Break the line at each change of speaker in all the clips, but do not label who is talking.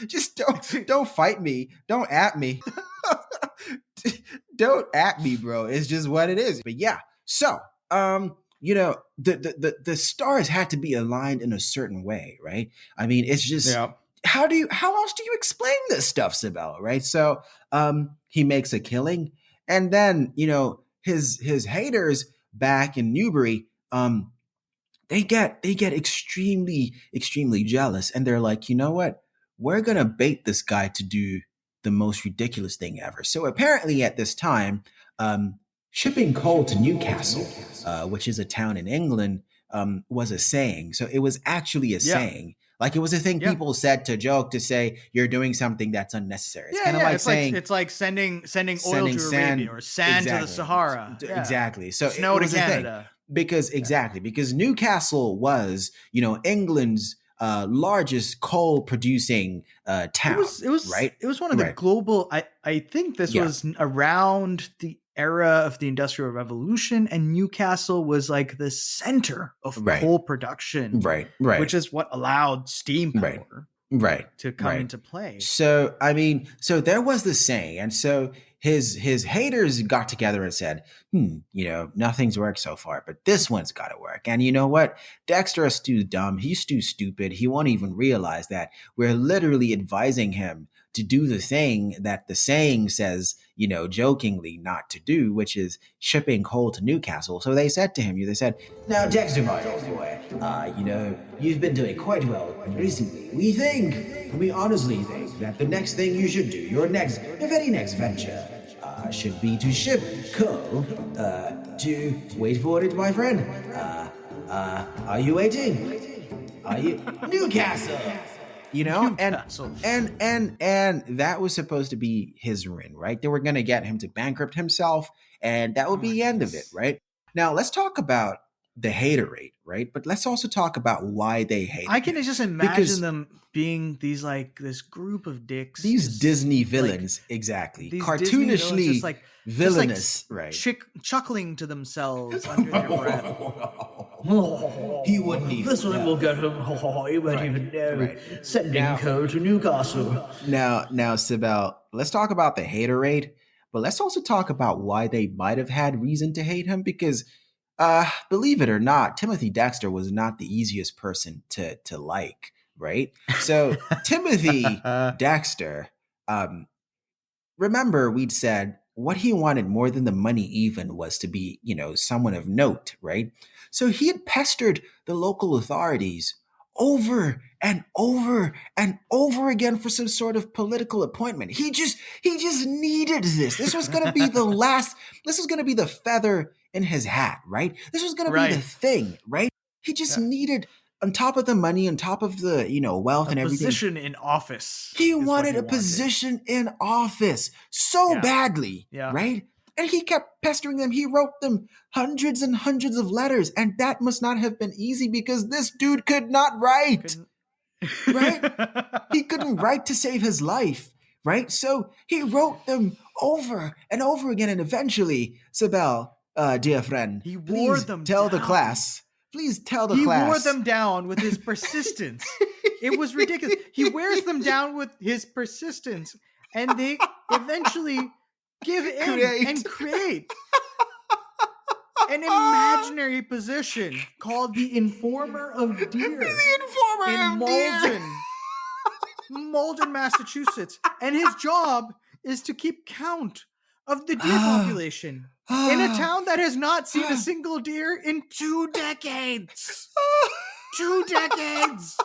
just don't fight me. Don't at me. Don't at me, bro. It's just what it is. But yeah, so the stars had to be aligned in a certain way, right? I mean, it's just how else do you explain this stuff, Sibel, right? So he makes a killing, and then his haters back in Newbury, they get extremely, extremely jealous, and they're like, you know what? We're gonna bait this guy to do the most ridiculous thing ever. So apparently at this time, shipping coal to Newcastle, which is a town in England, was a saying. So it was actually a saying. Like it was a thing people said to joke, to say you're doing something that's unnecessary. It's kind of like saying
it's like sending oil to Arabia or sand to the Sahara.
Exactly. So
snow to Canada.
Because Newcastle was, England's largest coal producing town.
It was
right.
It was one of the global. I think this was around the era of the Industrial Revolution, and Newcastle was like the center of coal production.
Right.
Which is what allowed steam power. To come into play.
So I mean, so there was this saying, and so his haters got together and said, nothing's worked so far, but this one's got to work. And you know what? Dexter is too dumb. He's too stupid. He won't even realize that we're literally advising him to do the thing that the saying says, jokingly not to do, which is shipping coal to Newcastle. So they said to him, now Dexter, my old boy, you've been doing quite well recently. We honestly think that the next thing you should do, your very next venture, should be to ship coal to, wait for it, my friend. Are you waiting? Are you Newcastle? And that was supposed to be his ruin, right? They were going to get him to bankrupt himself, and that would be the end of it, right? Now, let's talk about the haterade, right? But let's also talk about why they hate.
I can just imagine them being these this group of dicks,
these Disney villains, exactly, cartoonishly villainous, right?
Chuckling to themselves under their breath.
He wouldn't even.
This one will get him. He won't even know. Right. Sending coal to Newcastle.
Now, Sibel, let's talk about the haterade, but let's also talk about why they might have had reason to hate him, because believe it or not, Timothy Dexter was not the easiest person to like, right? So Timothy Dexter, remember we'd said what he wanted more than the money even was to be, someone of note, right? So he had pestered the local authorities over and over and over again for some sort of political appointment. He just needed this. This was going to be the last, this was going to be the feather in his hat, right? This was going to be the thing, right? He just needed, on top of the money, on top of the, wealth and everything.
A position in office.
He wanted a position in office so badly, right? And he kept pestering them. He wrote them hundreds and hundreds of letters. And that must not have been easy, because this dude could not write, right? He couldn't write to save his life, right? So he wrote them over and over again. And eventually, Sibel, dear friend,
he wore them
tell
down.
The class. Please tell the class.
He wore them down with his persistence. It was ridiculous. He wears them down with his persistence, and they eventually give in and create an imaginary position called the Informer of Deer.
The Informer
in
of Deer.
Malden, Massachusetts. And his job is to keep count of the deer population in a town that has not seen a single deer in 2 decades. 2 decades.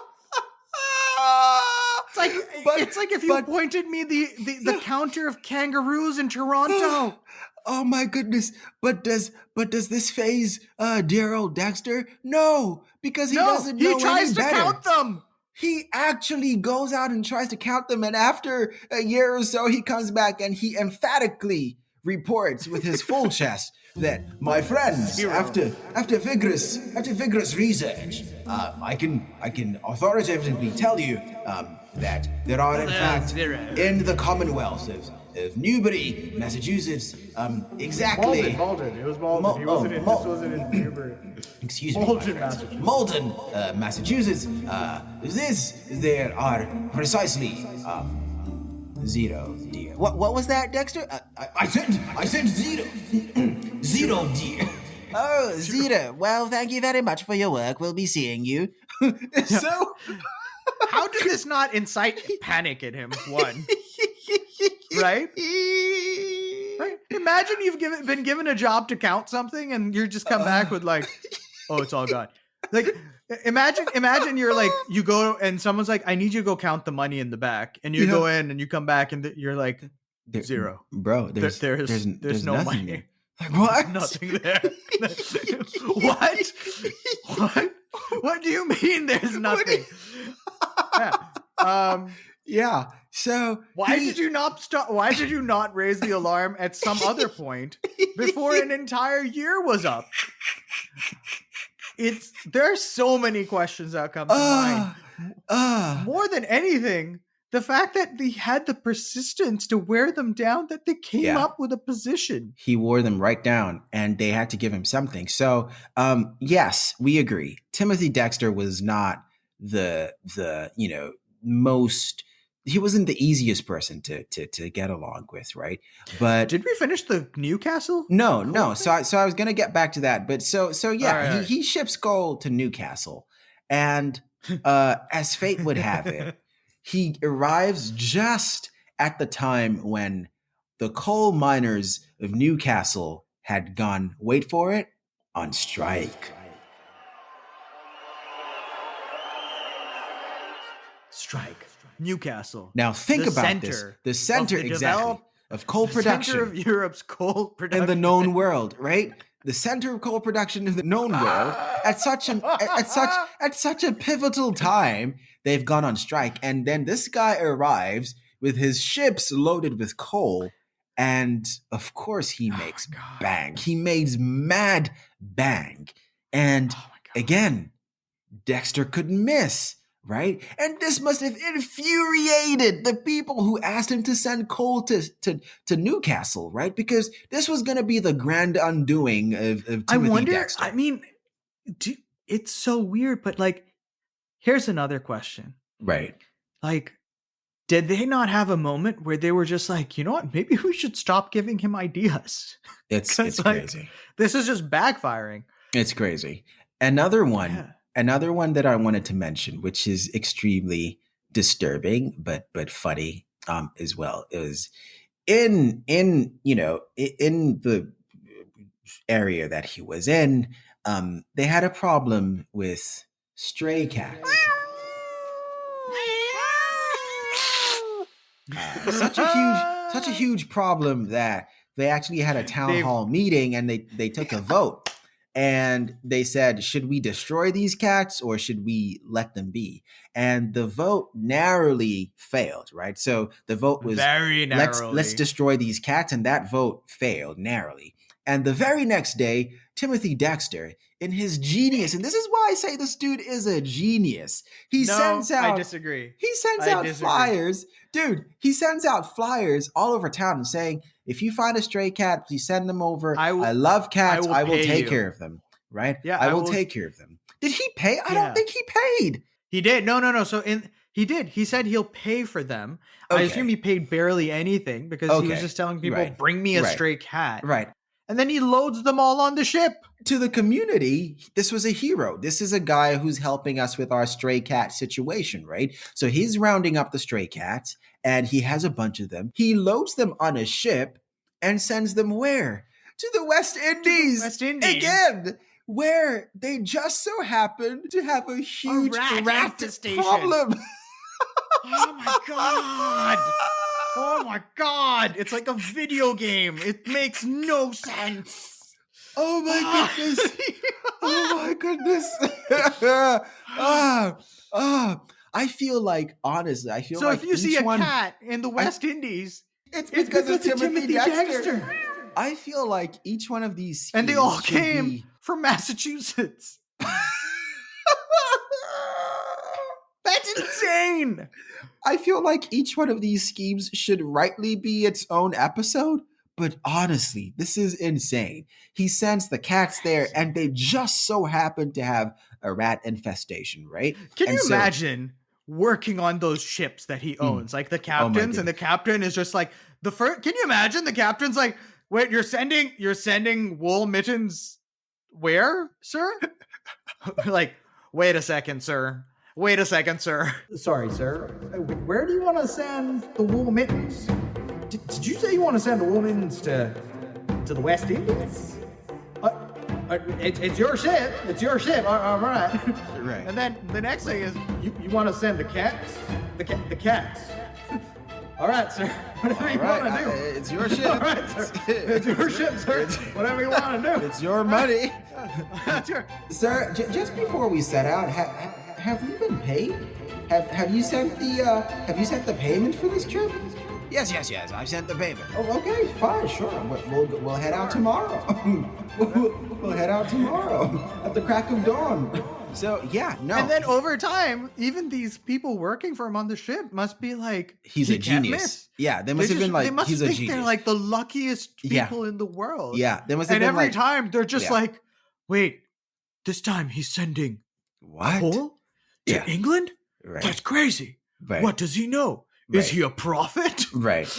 It's like if you pointed me the counter of kangaroos in Toronto.
Oh my goodness! But does this phase dear old Dexter? No, because he doesn't know any better.
He tries to count them.
He actually goes out and tries to count them, and after a year or so, he comes back and he emphatically reports with his full chest that, my friends, after vigorous research, I can authoritatively tell you that there are in fact in the Commonwealth of Newbury, Massachusetts. Exactly.
Malden. It was Malden. He wasn't in. This wasn't in Newbury.
Excuse me.
Malden, Massachusetts.
Malden, Massachusetts. There are precisely 0, dear. What was that, Dexter? I said 0. 0, dear. Oh, 0. Well, thank you very much for your work. We'll be seeing you. So,
how did this not incite panic in him? One, right? Right? Imagine you've been given a job to count something, and you just come back with like, "Oh, it's all gone." Like, imagine you're like, you go and someone's like, "I need you to go count the money in the back," and you go in and you come back and you're like, 0,
bro. There's
no money
there. Like, what?
Nothing there. What? What do you mean? There's nothing. Yeah.
Yeah. So
why did you not stop? Why did you not raise the alarm at some other point before an entire year was up? There are so many questions that come to mind. More than anything, the fact that he had the persistence to wear them down, that they came up with a position.
He wore them right down, and they had to give him something. So, yes, we agree. Timothy Dexter was not the most. He wasn't the easiest person to get along with, right? But
did we finish the Newcastle?
No. So I was gonna get back to that, but so yeah,
right.
He ships coal to Newcastle, and as fate would have it, he arrives just at the time when the coal miners of Newcastle had gone, wait for it, on strike.
Strike. Newcastle.
Now think about this. The center exactly of coal production.
The center of Europe's coal production.
In the known world, right? The center of coal production in the known world at such a pivotal time, they've gone on strike. And then this guy arrives with his ships loaded with coal. And of course he makes bang. He makes mad bang. And again, Dexter couldn't miss. Right? And this must have infuriated the people who asked him to send coal to Newcastle, right? Because this was going to be the grand undoing of Timothy Dexter.
I mean, it's so weird, but like, here's another question.
Right.
Like, did they not have a moment where they were just like, you know what, maybe we should stop giving him ideas?
It's
like,
crazy.
This is just backfiring.
It's crazy. Another one that I wanted to mention, which is extremely disturbing but funny as well, is in the area that he was in, they had a problem with stray cats. Such a huge problem that they actually had a town hall meeting, and they took a vote. And they said, should we destroy these cats or should we let them be? And the vote narrowly failed, right? So the vote was
very narrowly.
Let's destroy these cats, and that vote failed narrowly. And the very next day, Timothy Dexter, in his genius, and this is why I say this dude is a genius.
I disagree.
He sends out flyers. Dude, he sends out flyers all over town saying, if you find a stray cat, please send them over. I love cats. I will take care of them. Right?
Yeah,
I will take care of them. Did he pay? I don't think he paid.
He did. No. So he did. He said he'll pay for them. Okay. I assume he paid barely anything because he was just telling people, bring me a stray cat.
Right.
And then he loads them all on the ship.
To the community, this was a hero. This is a guy who's helping us with our stray cat situation, right? So he's rounding up the stray cats, and he has a bunch of them. He loads them on a ship and sends them where? To the West Indies. Again, where they just so happen to have a huge rat problem.
Oh my God. Oh my God. It's like a video game. It makes no sense.
Oh my goodness. Oh my goodness. I feel like, honestly,
so if you see a cat in the West Indies,
it's because of Timothy Dexter. I feel like each one of these schemes,
and they all came from Massachusetts.
That's
insane.
I feel like each one of these schemes should rightly be its own episode, but honestly, this is insane. He sends the cats there, and they just so happen to have a rat infestation, right?
Can
And
you
so-
imagine working on those ships that he owns, like the captains, and the
goodness.
captain is just like the first. Can you imagine the captain's like, wait, you're sending wool mittens where, sir? Like, wait a second, sir. Wait a second, sir.
Sorry, sir. Where do you want to send the wool mittens? Did you say you want to send the wool mittens to the West Indies? It's your ship. It's your ship. All right.
Right.
And then the next thing is,
You want to send the cats? The cats. All right, sir. Whatever you
Right,
want to do.
it's your ship.
All right, sir. It's your ship, sir. Whatever you want to do.
It's your money.
that's your,
Sir, just before we set out, have you been paid? Have you sent the payment for this trip? Yes. I've sent the payment. Oh, okay, fine, sure. We'll head out tomorrow. we'll head out tomorrow at the crack of dawn. So yeah, no.
and then over time, even these people working for him on the ship must be like,
he's
he
a
can't
genius.
miss.
Yeah, they must have been
they
like,
must
he's a
think
genius.
they're like the luckiest
Yeah.
people in the world.
Yeah, they must have
And
been
every
like,
time they're just
Yeah.
like, wait, this time he's sending
what?
coal to
Yeah.
England?
Right.
That's crazy.
Right.
What does he know? Is
Right.
he a prophet?
Right.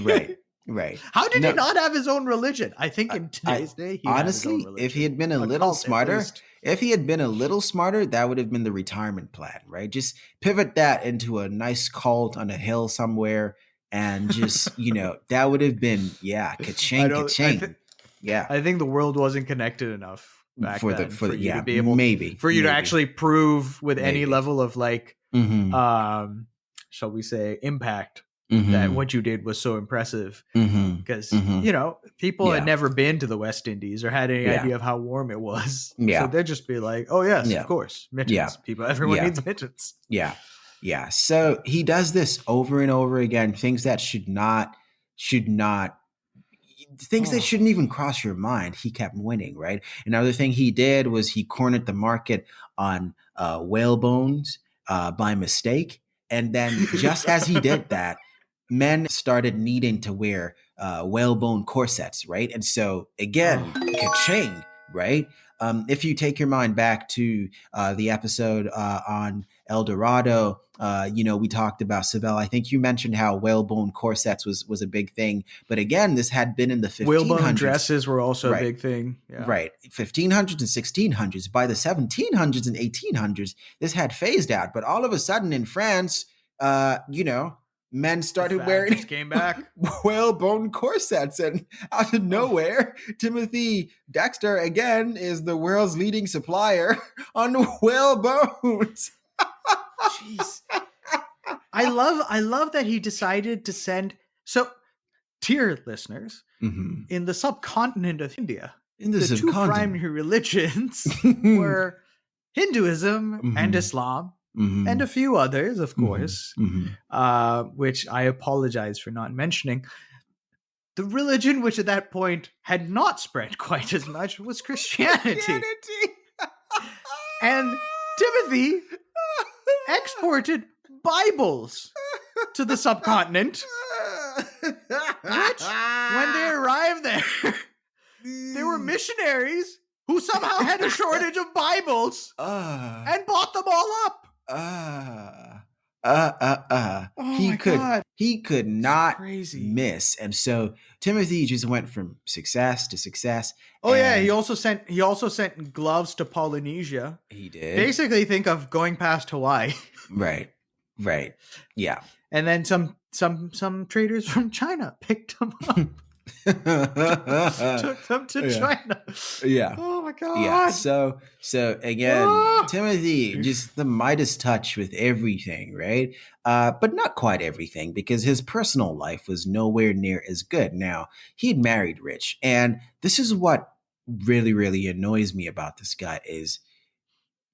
Right. Right.
How did
No.
he not have his own religion? I think in today's day, he
Honestly, if he had been a little smarter, that would have been the retirement plan, right? Just pivot that into a nice cult on a hill somewhere, and just that would have been ka-ching, ka-ching. Yeah,
I think the world wasn't connected enough back
for
then
the
you to be able
maybe
for you to
maybe.
actually prove with any
Maybe.
level of like
Mhm,
shall we say impact
mhm,
that what you did was so impressive
mhm.
because
Mhm.
people
Yeah.
had never been to the West Indies or had any
Yeah.
idea of how warm it was.
Yeah.
So they'd just be like, oh yes,
Yeah.
of course, mittens.
Yeah.
Everyone
Yeah.
needs mittens.
Yeah. Yeah. So he does this over and over again, things that should not things that
Oh.
shouldn't even cross your mind. He kept winning, right? Another thing he did was he cornered the market on whale bones by mistake. And then just as he did that, men started needing to wear whalebone corsets, right? And so again, ka-ching, right? If you take your mind back to the episode on El Dorado, we talked about Sibel. I think you mentioned how whalebone corsets was a big thing, but again, this had been in the 1500s.
Whalebone dresses were also
Right.
a big thing. Yeah.
Right. 1500s and 1600s. By the 1700s and 1800s, this had phased out. But all of a sudden in France, men started
Fad
wearing
just came back.
whalebone corsets. And out of nowhere, Timothy Dexter, again, is the world's leading supplier on whalebones.
Jeez. I love that he decided to send dear listeners,
Mm-hmm.
in the subcontinent of India,
In
the two primary religions were Hinduism
Mhm.
and Islam,
Mhm.
and a few others, of
Mhm.
course,
Mhm.
which I apologize for not mentioning. The religion which at that point had not spread quite as much was Christianity. And Timothy exported Bibles to the subcontinent, which, when they arrived there, they were missionaries who somehow had a shortage of Bibles and bought them all up. Oh my God.
He could not
Crazy.
miss. And so Timothy just went from success to success.
Oh yeah,
and
he also sent gloves to Polynesia.
he did.
Basically, think of going past Hawaii.
Right. Yeah.
And then some traders from China picked them up, took them to
Yeah.
China.
Yeah.
Oh my God.
Yeah. So again,
Ah!
Timothy, just the Midas touch with everything, right? But not quite everything, because his personal life was nowhere near as good. Now, he'd married rich, and this is what really, really annoys me about this guy is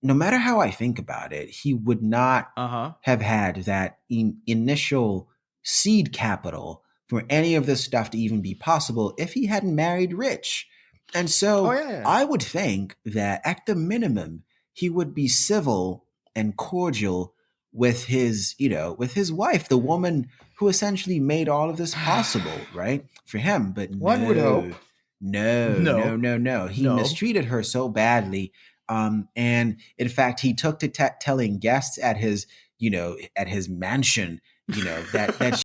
no matter how I think about it, he would not
Uh-huh.
have had that initial seed capital for any of this stuff to even be possible if he hadn't married rich. And so
Oh, yeah.
I would think that at the minimum, he would be civil and cordial with his, with his wife, the woman who essentially made all of this possible, right? For him. But
One would hope.
No. He
No.
mistreated her so badly. And in fact, he took to telling guests at his, at his mansion, that